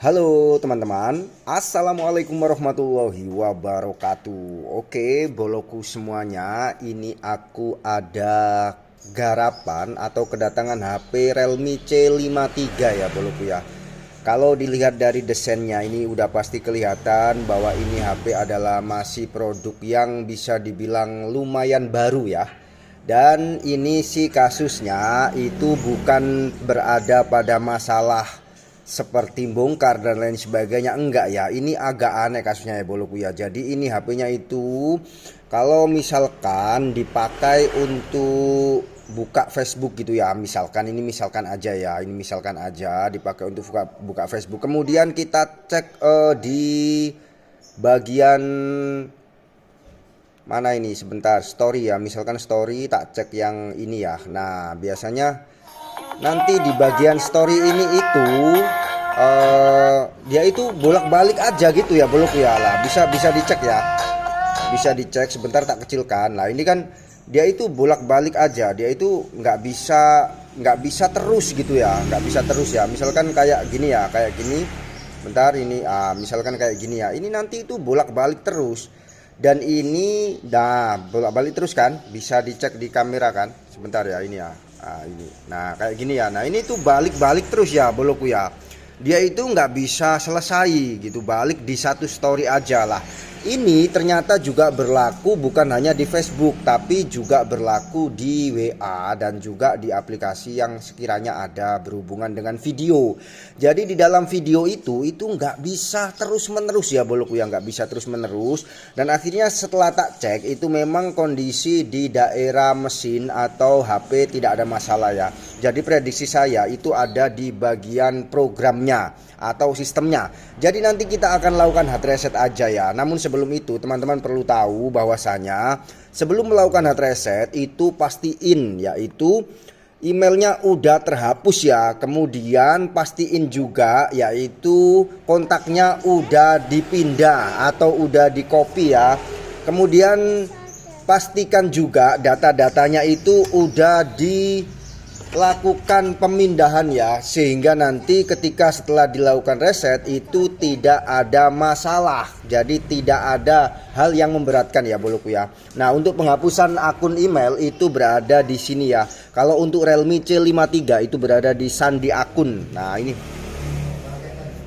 Halo teman-teman, Assalamualaikum warahmatullahi wabarakatuh. Oke, boloku semuanya, ini aku ada garapan atau kedatangan HP Realme C53 ya boloku ya. Kalau dilihat dari desainnya ini udah pasti kelihatan bahwa ini HP adalah masih produk yang bisa dibilang lumayan baru ya. Dan ini sih kasusnya itu bukan berada pada masalah seperti bongkar dan lain sebagainya, enggak ya. Ini agak aneh kasusnya ya boloku ya. Jadi ini HP-nya itu kalau misalkan dipakai untuk buka Facebook gitu ya, misalkan aja ya, ini misalkan aja dipakai untuk buka Facebook, kemudian kita cek di bagian mana ini, sebentar, story ya, misalkan story, tak cek yang ini ya. Nah biasanya nanti di bagian story ini itu dia itu bolak-balik aja gitu ya boloku ya. Lah bisa dicek ya, bisa dicek, sebentar tak kecilkan. Lah ini kan dia itu bolak-balik aja, dia itu nggak bisa terus gitu ya, nggak bisa terus ya. Misalkan kayak gini ya, kayak gini, bentar ini misalkan kayak gini ya, ini nanti itu bolak-balik terus. Dan ini bolak-balik terus kan, bisa dicek di kamera kan, sebentar ya ini ya. Ini, nah kayak gini ya. Nah ini tuh balik-balik terus ya boloku ya. Dia itu nggak bisa selesai gitu, balik di satu story aja lah. Ini ternyata juga berlaku bukan hanya di Facebook, tapi juga berlaku di WA dan juga di aplikasi yang sekiranya ada berhubungan dengan video. Jadi di dalam video itu nggak bisa terus menerus ya boloku ya, nggak bisa terus menerus. Dan akhirnya setelah tak cek itu memang kondisi di daerah mesin atau HP tidak ada masalah ya. Jadi prediksi saya itu ada di bagian programnya atau sistemnya. Jadi nanti kita akan lakukan hard reset aja ya. Namun sebelum itu teman-teman perlu tahu bahwasanya sebelum melakukan hard reset itu pastiin yaitu emailnya udah terhapus ya. Kemudian pastiin juga yaitu kontaknya udah dipindah atau udah di copy ya. Kemudian pastikan juga data-datanya itu udah lakukan pemindahan ya, sehingga nanti ketika setelah dilakukan reset itu tidak ada masalah. Jadi tidak ada hal yang memberatkan ya boloku ya. Nah untuk penghapusan akun email itu berada di sini ya. Kalau untuk Realme C53 itu berada di sandi akun. Nah ini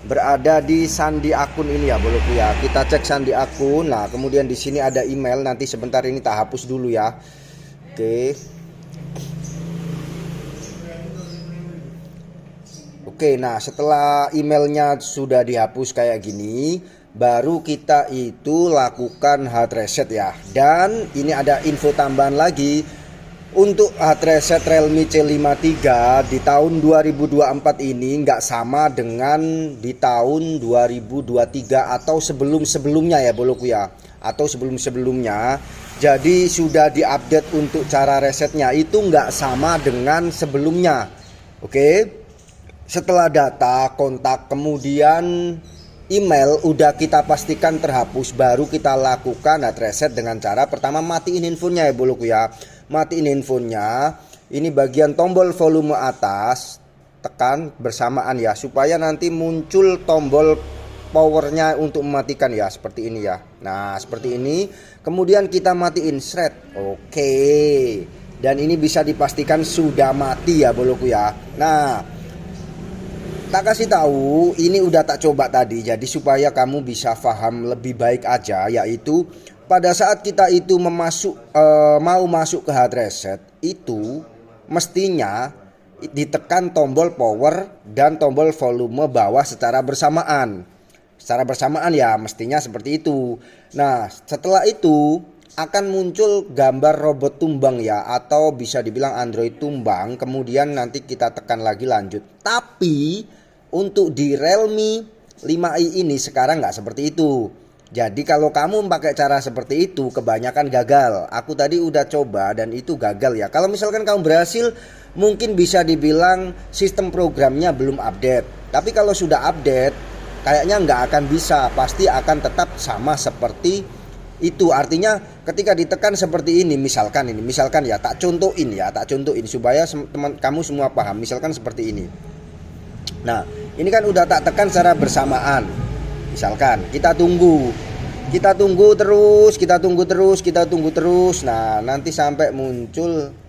berada di sandi akun ini ya boloku ya. Kita cek sandi akun. Nah kemudian di sini ada email, nanti sebentar ini tak hapus dulu ya. Oke. Oke, nah setelah emailnya sudah dihapus kayak gini, baru kita itu lakukan hard reset ya. Dan ini ada info tambahan lagi. Untuk hard reset Realme C53 di tahun 2024 ini nggak sama dengan di tahun 2023 atau sebelum-sebelumnya ya boloku ya. Atau sebelum-sebelumnya. Jadi sudah diupdate untuk cara resetnya itu nggak sama dengan sebelumnya. Oke. Setelah data, kontak, kemudian email udah kita pastikan terhapus, baru kita lakukan hard reset dengan cara pertama matiin handphonenya ya boloku ya. Matiin handphonenya, ini bagian tombol volume atas, tekan bersamaan ya, supaya nanti muncul tombol powernya untuk mematikan ya, seperti ini ya. Nah seperti ini, kemudian kita matiin shred. Oke, dan ini bisa dipastikan sudah mati ya boloku ya. Nah tak kasih tahu, ini udah tak coba tadi, jadi supaya kamu bisa paham lebih baik aja, yaitu pada saat kita itu mau masuk ke hard reset itu mestinya ditekan tombol power dan tombol volume bawah secara bersamaan. Secara bersamaan ya, mestinya seperti itu. Nah setelah itu akan muncul gambar robot tumbang ya, atau bisa dibilang Android tumbang. Kemudian nanti kita tekan lagi lanjut. Tapi untuk di Realme 5i ini sekarang nggak seperti itu. Jadi kalau kamu pakai cara seperti itu kebanyakan gagal. Aku tadi udah coba dan itu gagal ya. Kalau misalkan kamu berhasil, mungkin bisa dibilang sistem programnya belum update. Tapi kalau sudah update kayaknya nggak akan bisa, pasti akan tetap sama seperti itu. Artinya ketika ditekan seperti ini, misalkan ya, tak contohin supaya kamu semua paham. Misalkan seperti ini. Nah Ini kan udah tak tekan secara bersamaan. Misalkan kita tunggu terus. Nah, nanti sampai muncul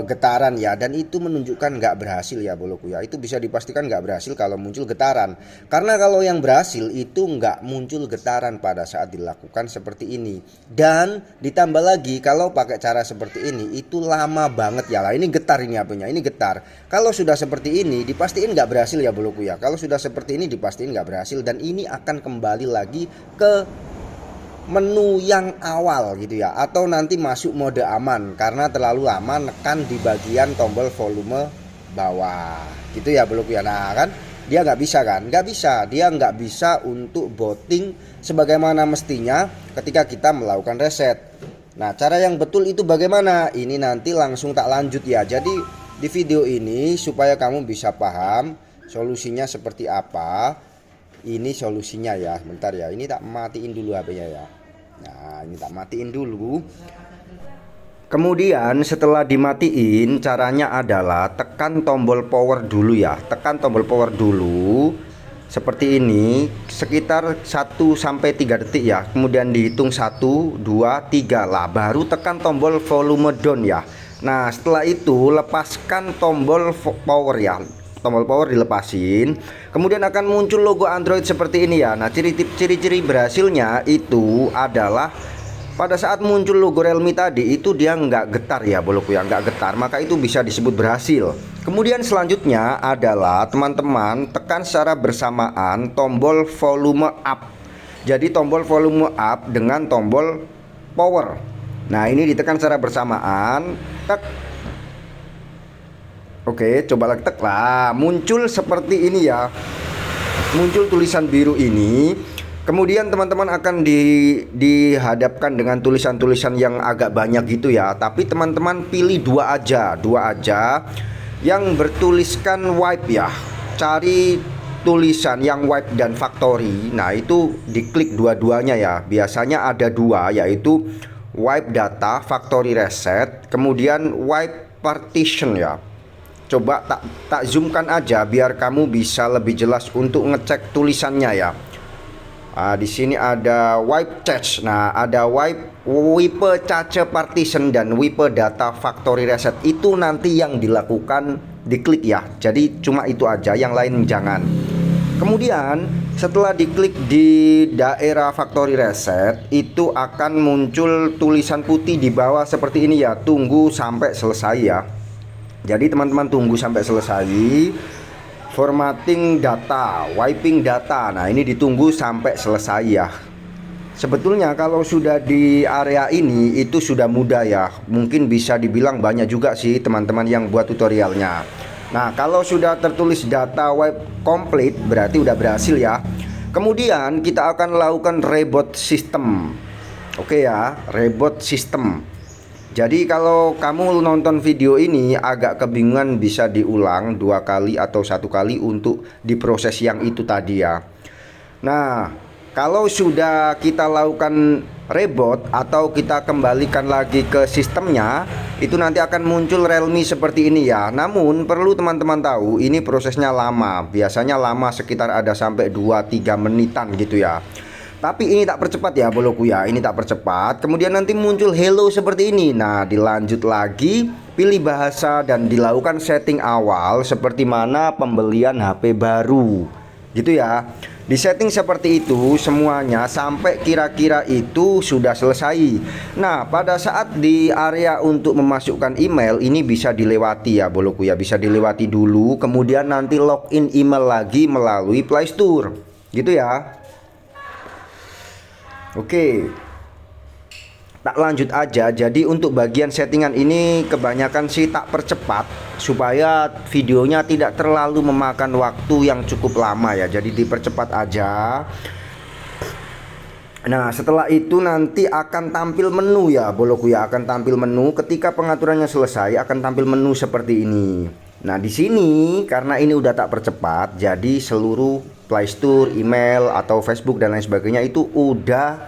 getaran ya, dan itu menunjukkan nggak berhasil ya boloku ya. Itu bisa dipastikan nggak berhasil kalau muncul getaran, karena kalau yang berhasil itu nggak muncul getaran pada saat dilakukan seperti ini. Dan ditambah lagi kalau pakai cara seperti ini itu lama banget ya. Lah ini getar, ini apanya ini getar. Kalau sudah seperti ini dipastiin nggak berhasil ya boloku ya. Kalau sudah seperti ini dipastiin nggak berhasil, dan ini akan kembali lagi ke menu yang awal gitu ya, atau nanti masuk mode aman karena terlalu lama nekan di bagian tombol volume bawah gitu ya boloku ya. Nah kan dia nggak bisa untuk booting sebagaimana mestinya ketika kita melakukan reset. Nah, cara yang betul itu bagaimana? Ini nanti langsung tak lanjut ya. Jadi di video ini supaya kamu bisa paham solusinya seperti apa. Ini solusinya ya, bentar ya, ini tak matiin dulu HP-nya ya. Nah, ini tak matiin dulu. Kemudian setelah dimatiin, caranya adalah tekan tombol power dulu ya. Tekan tombol power dulu seperti ini sekitar 1-3 detik ya. Kemudian dihitung 1, 2, 3 lah, baru tekan tombol volume down ya. Nah, setelah itu lepaskan tombol power ya. Tombol power dilepasin, kemudian akan muncul logo Android seperti ini ya. Nah, ciri-ciri berhasilnya itu adalah pada saat muncul logo Realme tadi itu dia nggak getar ya boloku ya, nggak getar, maka itu bisa disebut berhasil. Kemudian selanjutnya adalah teman-teman tekan secara bersamaan tombol volume up. Jadi tombol volume up dengan tombol power. Nah, ini ditekan secara bersamaan. Oke, coba lagi lah, muncul seperti ini ya. Muncul tulisan biru ini. Kemudian teman-teman akan dihadapkan dengan tulisan-tulisan yang agak banyak gitu ya. Tapi teman-teman pilih dua aja yang bertuliskan wipe ya. Cari tulisan yang wipe dan factory. Nah, itu diklik dua-duanya ya. Biasanya ada dua, yaitu wipe data, factory reset, kemudian wipe partition ya. Coba tak zoomkan aja biar kamu bisa lebih jelas untuk ngecek tulisannya ya. Di sini ada wipe cache. Nah, ada wipe cache partition dan wipe data factory reset. Itu nanti yang dilakukan diklik ya. Jadi cuma itu aja, yang lain jangan. Kemudian setelah diklik di daerah factory reset, itu akan muncul tulisan putih di bawah seperti ini ya. Tunggu sampai selesai ya. Jadi teman-teman tunggu sampai selesai. Formatting data, wiping data. Nah, ini ditunggu sampai selesai ya. Sebetulnya kalau sudah di area ini itu sudah mudah ya. Mungkin bisa dibilang banyak juga sih teman-teman yang buat tutorialnya. Nah, kalau sudah tertulis data wipe complete berarti udah berhasil ya. Kemudian kita akan lakukan reboot system. Oke ya, reboot system. Jadi kalau kamu nonton video ini agak kebingungan, bisa diulang 2 kali atau 1 kali untuk diproses yang itu tadi ya. Nah, kalau sudah kita lakukan reboot atau kita kembalikan lagi ke sistemnya, itu nanti akan muncul Realme seperti ini ya. Namun perlu teman-teman tahu, ini prosesnya lama. Biasanya lama sekitar ada sampai 2-3 menitan gitu ya. Tapi ini tak percepat ya boloku ya, ini tak percepat. Kemudian nanti muncul hello seperti ini. Nah, dilanjut lagi, pilih bahasa dan dilakukan setting awal seperti mana pembelian HP baru. Gitu ya. Di setting seperti itu semuanya sampai kira-kira itu sudah selesai. Nah, pada saat di area untuk memasukkan email ini bisa dilewati ya boloku ya, bisa dilewati dulu. Kemudian nanti login email lagi melalui Play Store. Gitu ya. Oke, tak lanjut aja. Jadi untuk bagian settingan ini kebanyakan sih tak percepat supaya videonya tidak terlalu memakan waktu yang cukup lama ya. Jadi dipercepat aja. Nah, setelah itu nanti akan tampil menu ya boloku ya, akan tampil menu. Ketika pengaturannya selesai akan tampil menu seperti ini. Nah, di sini karena ini udah tak percepat, jadi seluruh Play Store, email atau Facebook dan lain sebagainya itu udah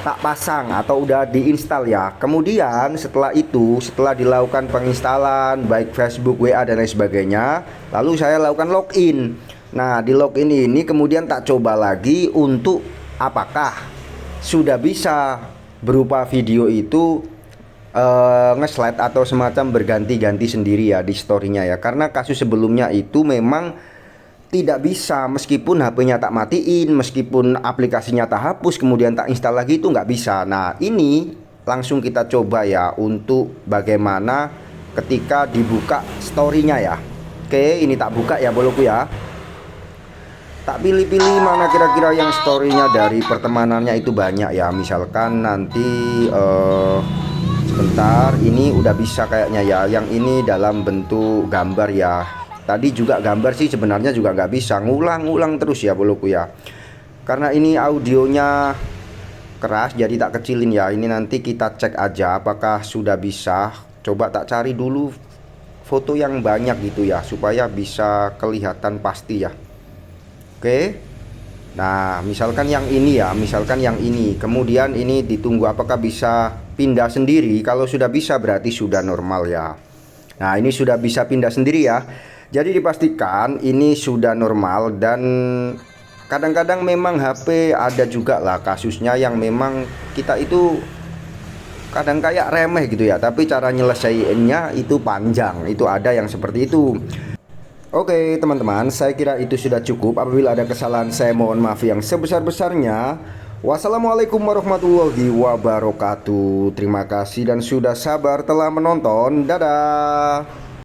tak pasang atau udah diinstal ya. Kemudian setelah itu, setelah dilakukan penginstalan baik Facebook, WA dan lain sebagainya, lalu saya lakukan login. Nah, di login ini kemudian tak coba lagi untuk apakah sudah bisa berupa video itu nge-slide atau semacam berganti-ganti sendiri ya di story-nya ya. Karena kasus sebelumnya itu memang tidak bisa, meskipun HP-nya tak matiin, meskipun aplikasinya tak hapus kemudian tak install lagi, itu nggak bisa. Nah, ini langsung kita coba ya untuk bagaimana ketika dibuka story-nya ya. Oke, ini tak buka ya boloku ya. Tak pilih-pilih mana kira-kira yang story-nya dari pertemanannya itu banyak ya. Misalkan nanti sebentar, ini udah bisa kayaknya ya. Yang ini dalam bentuk gambar ya. Tadi juga gambar sih sebenarnya juga nggak bisa, ngulang-ngulang terus ya boloku ya. Karena ini audionya keras jadi tak kecilin ya. Ini nanti kita cek aja apakah sudah bisa. Coba tak cari dulu foto yang banyak gitu ya, supaya bisa kelihatan pasti ya. Oke. Nah, misalkan yang ini ya, misalkan yang ini. Kemudian ini ditunggu apakah bisa pindah sendiri. Kalau sudah bisa berarti sudah normal ya. Nah, ini sudah bisa pindah sendiri ya. Jadi dipastikan ini sudah normal. Dan kadang-kadang memang HP ada juga lah kasusnya yang memang kita itu kadang kayak remeh gitu ya, tapi cara nyelesaiinnya itu panjang. Itu ada yang seperti itu. Oke teman-teman, saya kira itu sudah cukup. Apabila ada kesalahan saya mohon maaf yang sebesar-besarnya. Wassalamualaikum warahmatullahi wabarakatuh. Terima kasih dan sudah sabar telah menonton. Dadah.